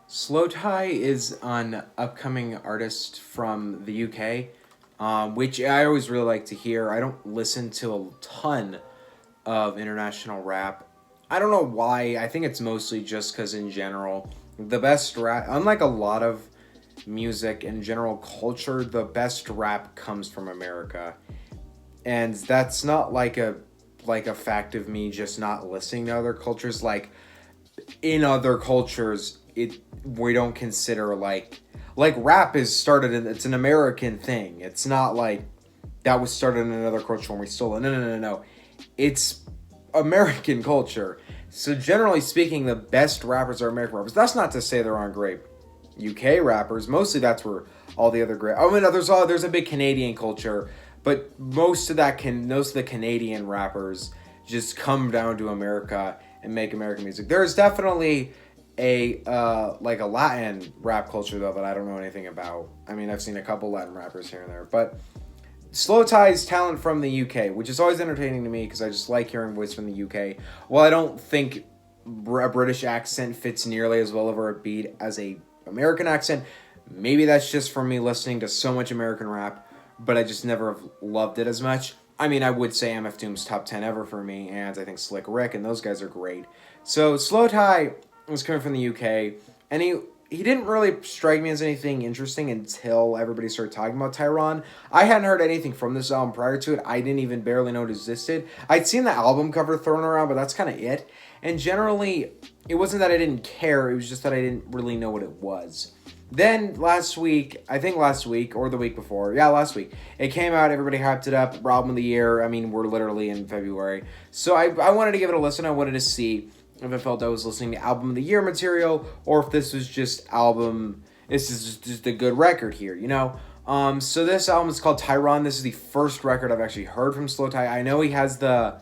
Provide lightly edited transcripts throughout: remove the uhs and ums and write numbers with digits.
Slowthai is an upcoming artist from the UK, which I always really like to hear. I don't listen to a ton of international rap. I don't know why. I think it's mostly just because, in general, the best rap, unlike a lot of music and general culture, the best rap comes from America. And that's not like a fact of me just not listening to other cultures. Like, in other cultures, it we don't consider like rap is started in, it's an American thing. It's not like that was started in another culture and we stole it. No. It's American culture. So generally speaking, the best rappers are American rappers. That's not to say there aren't great UK rappers. Mostly that's where all the other great. I mean, there's a big Canadian culture, but most of the Canadian rappers just come down to America and make American music. There's definitely a like a Latin rap culture though that I don't know anything about. I mean, I've seen a couple Latin rappers here and there, but Slow Tie's talent from the UK, which is always entertaining to me because I just like hearing voice from the UK. Well, I don't think a British accent fits nearly as well over a beat as a American accent. Maybe that's just from me listening to so much American rap, but I just never have loved it as much. I mean, I would say MF Doom's top 10 ever for me, and I think Slick Rick and those guys are great. So Slow Tie was coming from the UK, and he didn't really strike me as anything interesting until everybody started talking about TYRON. I hadn't heard anything from this album prior to it. I didn't even barely know it existed. I'd seen the album cover thrown around, but that's kind of it. And generally, it wasn't that I didn't care, it was just that I didn't really know what it was. Then last week or the week before, last week, it came out, everybody hyped it up, album of the year. I mean, we're literally in February. So I wanted to give it a listen. I wanted to see if I felt I was listening to album of the year material or if this was just this is just a good record here, you know? So this album is called TYRON. This is the first record I've actually heard from Slow Tie. I know he has the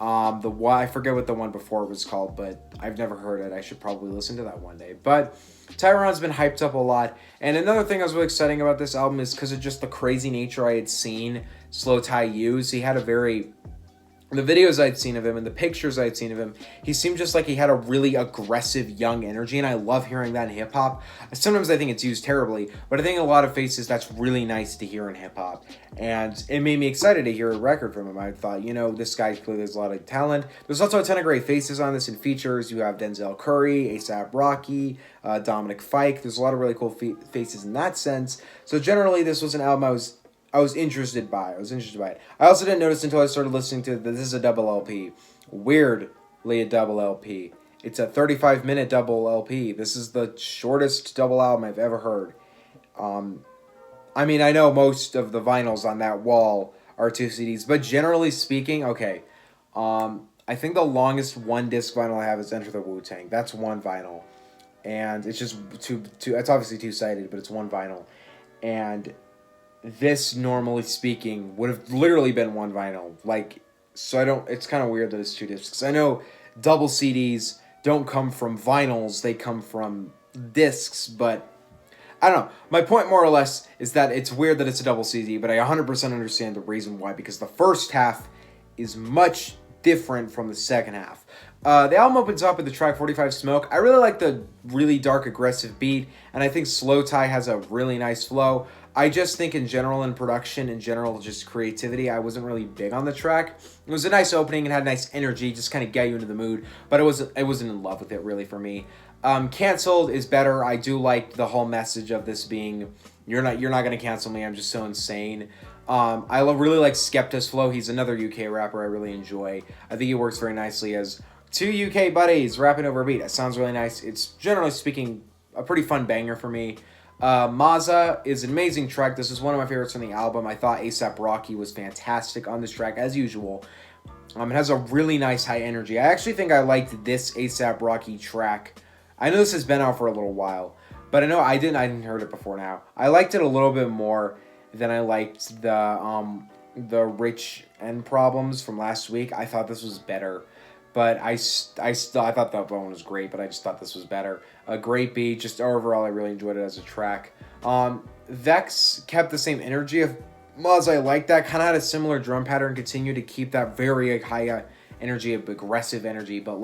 I forget what the one before it was called, but I've never heard it. I should probably listen to that one day. But TYRON's been hyped up a lot. And another thing I was really exciting about this album is because of just the crazy nature I had seen Slow Tie use. He had the videos I'd seen of him and the pictures I'd seen of him, he seemed just like he had a really aggressive young energy, and I love hearing that in hip-hop. Sometimes I think it's used terribly, but I think in a lot of faces that's really nice to hear in hip-hop, and it made me excited to hear a record from him. I thought, this guy clearly has a lot of talent. There's also a ton of great faces on this in features. You have Denzel Curry, ASAP Rocky, Dominic Fike. There's a lot of really cool faces in that sense. So generally, this was an album I was interested by it. I also didn't notice until I started listening to this is a double LP. Weirdly, a double LP. It's a 35-minute double LP. This is the shortest double album I've ever heard. I mean, I know most of the vinyls on that wall are 2 CDs, but generally speaking, okay. I think the longest one disc vinyl I have is Enter the Wu-Tang. That's one vinyl, and it's just two. It's obviously two-sided, but it's one vinyl, and this, normally speaking, would have literally been one vinyl. It's kind of weird that it's 2 discs. I know double CDs don't come from vinyls, they come from discs, but I don't know. My point, more or less, is that it's weird that it's a double CD, but I 100% understand the reason why, because the first half is much different from the second half. The album opens up with the track 45 Smoke. I really like the really dark, aggressive beat, and I think Slow Tie has a really nice flow. I just think in general, in production, in general, just creativity, I wasn't really big on the track. It was a nice opening and had nice energy, just kind of get you into the mood, but I wasn't in love with it really for me. Cancelled is better. I do like the whole message of this being, you're not gonna cancel me, I'm just so insane. I really like Skepta's flow. He's another UK rapper I really enjoy. I think he works very nicely as 2 UK buddies rapping over a beat. It sounds really nice. It's, generally speaking, a pretty fun banger for me. MAZZA is an amazing track. This is one of my favorites from the album. I thought ASAP Rocky was fantastic on this track, as usual. It has a really nice high energy. I actually think I liked this ASAP Rocky track. I know this has been out for a little while, but I didn't heard it before now. I liked it a little bit more than I liked the Rich End Problems from last week. I thought this was better. But I thought that one was great, but I just thought this was better. A great beat, just overall I really enjoyed it as a track. Vex kept the same energy of MAZZA. I like that. Kind of had a similar drum pattern, continued to keep that very high energy, aggressive energy, but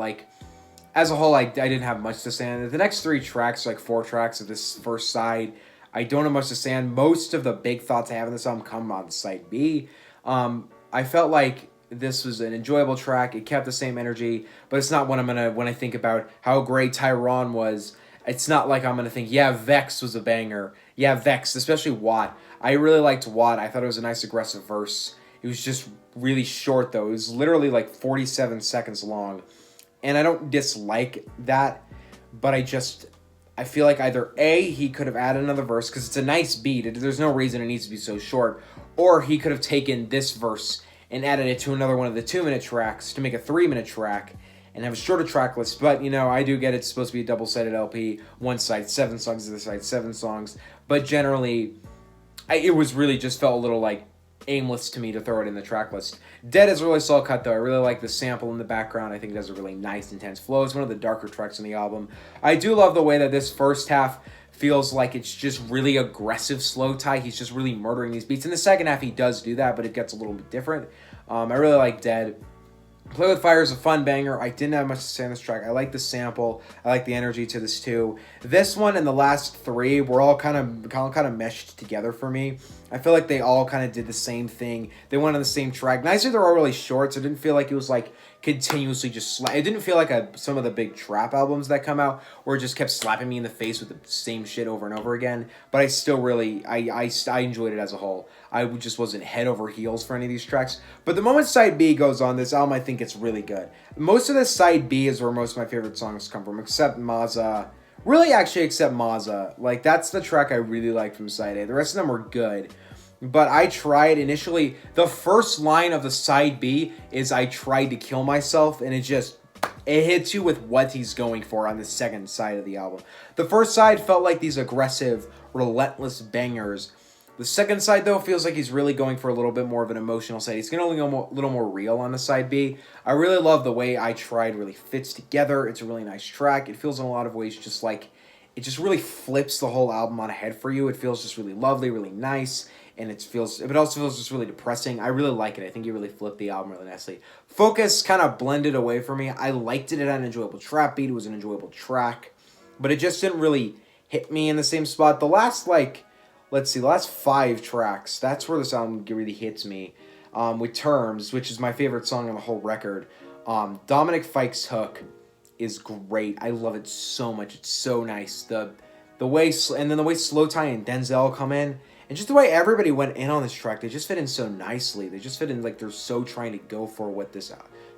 as a whole, I didn't have much to say on it. The next 3 tracks, like 4 tracks of this first side, I don't have much to say on. Most of the big thoughts I have in this album come on side B. I felt like this was an enjoyable track. It kept the same energy, but it's not when when I think about how great TYRON was, it's not like I'm gonna think, yeah, Vex was a banger. Yeah, Vex, especially Watt. I really liked Watt. I thought it was a nice aggressive verse. It was just really short though. It was literally like 47 seconds long. And I don't dislike that, but I feel like either A, he could have added another verse, because it's a nice beat. There's no reason it needs to be so short. Or he could have taken this verse and added it to another one of the 2-minute tracks to make a 3-minute track and have a shorter track list. But, you know, I do get it's supposed to be a double-sided LP. One side, 7 songs, the other side, 7 songs. But generally, it was really just felt a little, like, aimless to me to throw it in the track list. Dead is a really solid cut, though. I really like the sample in the background. I think it has a really nice, intense flow. It's one of the darker tracks on the album. I do love the way that this first half feels like it's just really aggressive slowthai. He's just really murdering these beats. In the second half, he does do that, but it gets a little bit different. I really like Dead. Play with Fire is a fun banger. I didn't have much to say on this track. I like the sample. I like the energy to this too. This one and the last 3 were all kind of meshed together for me. I feel like they all kind of did the same thing. They went on the same track. Nicer, they're all really short, so it didn't feel like it was like continuously just it didn't feel like some of the big trap albums that come out where it just kept slapping me in the face with the same shit over and over again. But I still really I enjoyed it as a whole. I just wasn't head over heels for any of these tracks. But the moment side B goes on this album, I think it's really good. Most of the side B is where most of my favorite songs come from, except MAZZA. Really, actually, except MAZZA. Like, that's the track I really like from side A. The rest of them were good. But I tried initially, the first line of the side B is I tried to kill myself, and it hits you with what he's going for on the second side of the album. The first side felt like these aggressive, relentless bangers. The second side, though, feels like he's really going for a little bit more of an emotional side. He's going to go a little more real on the side B. I really love the way I Tried really fits together. It's a really nice track. It feels in a lot of ways just like, it just really flips the whole album on a head for you. It feels just really lovely, really nice. And it also feels just really depressing. I really like it. I think he really flipped the album really nicely. Focus kind of blended away for me. I liked it. It had an enjoyable trap beat. It was an enjoyable track. But it just didn't really hit me in the same spot. The last, the last 5 tracks, that's where this album really hits me. With Terms, which is my favorite song on the whole record. Dominic Fike's hook is great. I love it so much. It's so nice. The way slowthai and Denzel come in. And just the way everybody went in on this track, they just fit in so nicely. They just fit in like they're so trying to go for what this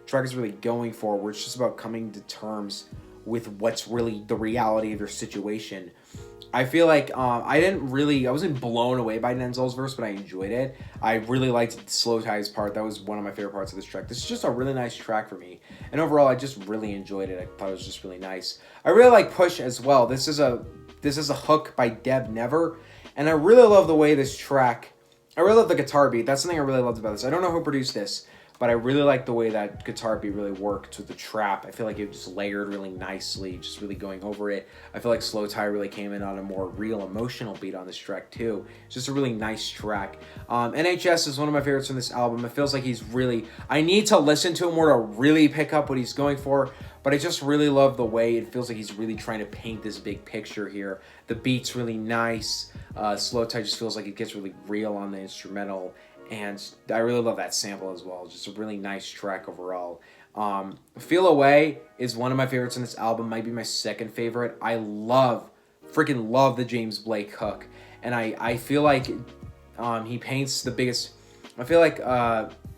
track is really going for, where it's just about coming to terms with what's really the reality of their situation. I feel like I wasn't blown away by Denzel's verse, but I enjoyed it. I really liked slowthai's part. That was one of my favorite parts of this track. This is just a really nice track for me. And overall, I just really enjoyed it. I thought it was just really nice. I really like Push as well. This is a hook by Deb Never. And I really love the way this track, I really love the guitar beat. That's something I really loved about this. I don't know who produced this, but I really like the way that guitar beat really worked with the trap. I feel like it just layered really nicely, just really going over it. I feel like slowthai really came in on a more real emotional beat on this track too. It's just a really nice track. NHS is one of my favorites from this album. It feels like I need to listen to him more to really pick up what he's going for. But I just really love the way it feels like he's really trying to paint this big picture here. The beat's really nice. Slowthai just feels like it gets really real on the instrumental. And I really love that sample as well. Just a really nice track overall. Feel Away is one of my favorites on this album. Might be my second favorite. I freaking love the James Blake hook. And I feel like he paints the biggest... I feel like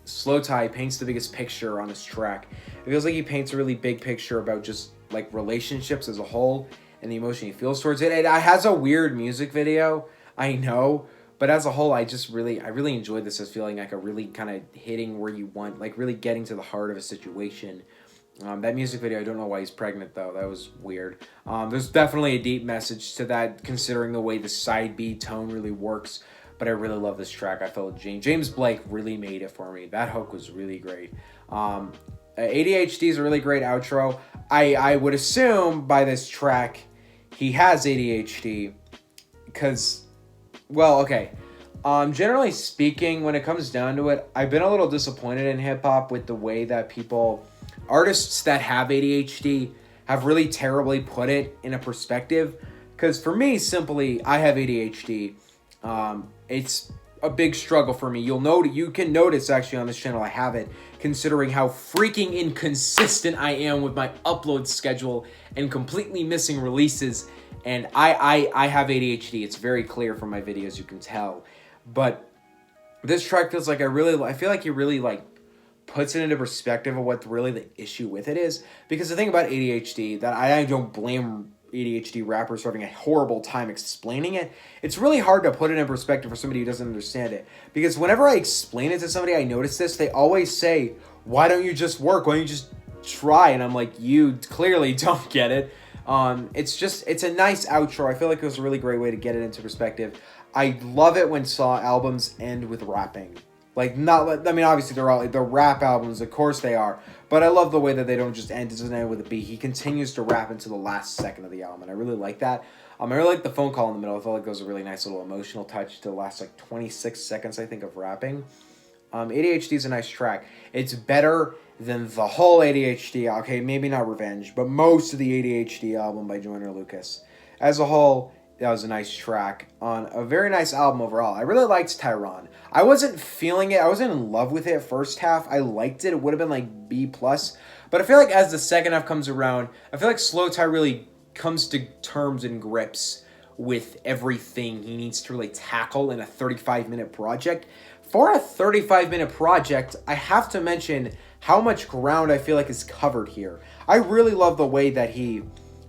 slowthai paints the biggest picture on this track. It feels like he paints a really big picture about just like relationships as a whole and the emotion he feels towards it. It has a weird music video, I know, but as a whole, I really enjoyed this as feeling like a really kind of hitting where you want, like really getting to the heart of a situation. That music video, I don't know why he's pregnant though. That was weird. There's definitely a deep message to that, considering the way the side B tone really works. But I really love this track. I felt James Blake really made it for me. That hook was really great. ADHD is a really great outro. I would assume by this track he has ADHD because, well, okay. Generally speaking, when it comes down to it, I've been a little disappointed in hip-hop with the way that artists that have ADHD have really terribly put it in a perspective. Because for me, simply, I have ADHD. It's a big struggle for me. You can notice actually on this channel I have it, considering how freaking inconsistent I am with my upload schedule and completely missing releases. And I have ADHD. It's very clear from my videos, you can tell. But this track feels like I feel like he really like puts it into perspective of what really the issue with it is. Because the thing about ADHD, that I don't blame ADHD rappers for having a horrible time explaining it, it's really hard to put it in perspective for somebody who doesn't understand it. Because whenever I explain it to somebody, I notice this, they always say, why don't you just work? Why don't you just try? And I'm like, you clearly don't get it. It's a nice outro. I feel like it was a really great way to get it into perspective. I love it when albums end with rapping. Like, obviously they're rap albums, of course they are, but I love the way that they don't just end, it doesn't end with a beat. He continues to rap into the last second of the album, and I really like that. I really like the phone call in the middle. I felt like it was a really nice little emotional touch to the last, 26 seconds, I think, of rapping. ADHD is a nice track. It's better than the whole ADHD, okay, maybe not Revenge, but most of the ADHD album by Joyner Lucas. As a whole, that was a nice track on a very nice album overall. I really liked TYRON. I wasn't feeling it. I wasn't in love with it first half. I liked it. It would have been like B+. But I feel like as the second half comes around, I feel like slowthai really comes to terms and grips with everything he needs to really tackle in a 35-minute project. For a 35-minute project, I have to mention how much ground I feel like is covered here. I really love the way that he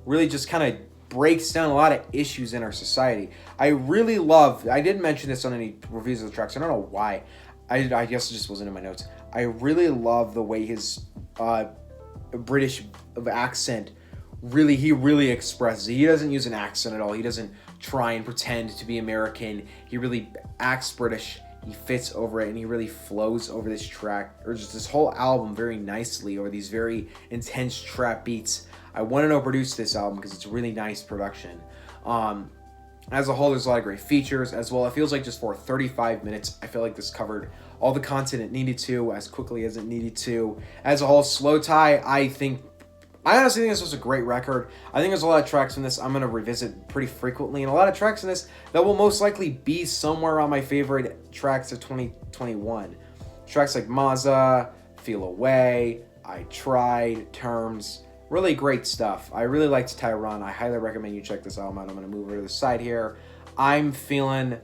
really just kind of breaks down a lot of issues in our society. I didn't mention this on any reviews of the tracks. I don't know why. I guess it just wasn't in my notes. I really love the way his British accent really expresses it. He doesn't use an accent at all. He doesn't try and pretend to be American. He really acts British. He fits over it, and he really flows over this track, or just this whole album, very nicely over these very intense trap beats. I want to know produce this album because it's really nice production. As a whole, there's a lot of great features as well. It feels like just for 35 minutes, I feel like this covered all the content it needed to as quickly as it needed to. As a whole, slowthai, I honestly think this was a great record. I think there's a lot of tracks in this I'm going to revisit pretty frequently, and a lot of tracks in this that will most likely be somewhere on my favorite tracks of 2021. Tracks like MAZZA, Feel Away, I Tried, Terms, really great stuff. I really liked TYRON. I highly recommend you check this album out. I'm going to move over to the side here. I'm feeling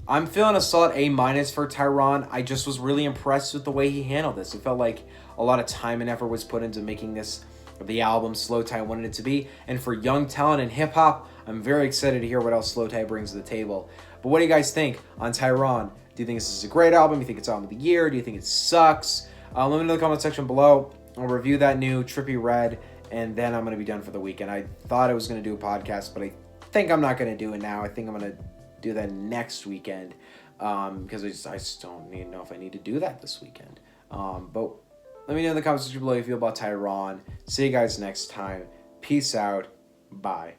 a solid A- for TYRON. I just was really impressed with the way he handled this. It felt like a lot of time and effort was put into making this the album slowthai wanted it to be. And for young talent in hip-hop, I'm very excited to hear what else slowthai brings to the table. But what do you guys think on TYRON? Do you think this is a great album? Do you think it's album of the year? Do you think it sucks? Let me know in the comment section below. I'll review that new Trippie Redd, and then I'm going to be done for the weekend. I thought I was going to do a podcast, but I think I'm not going to do it now. I think I'm going to do that next weekend because I just don't know if I need to do that this weekend. But let me know in the comments below how you feel about TYRON. See you guys next time. Peace out. Bye.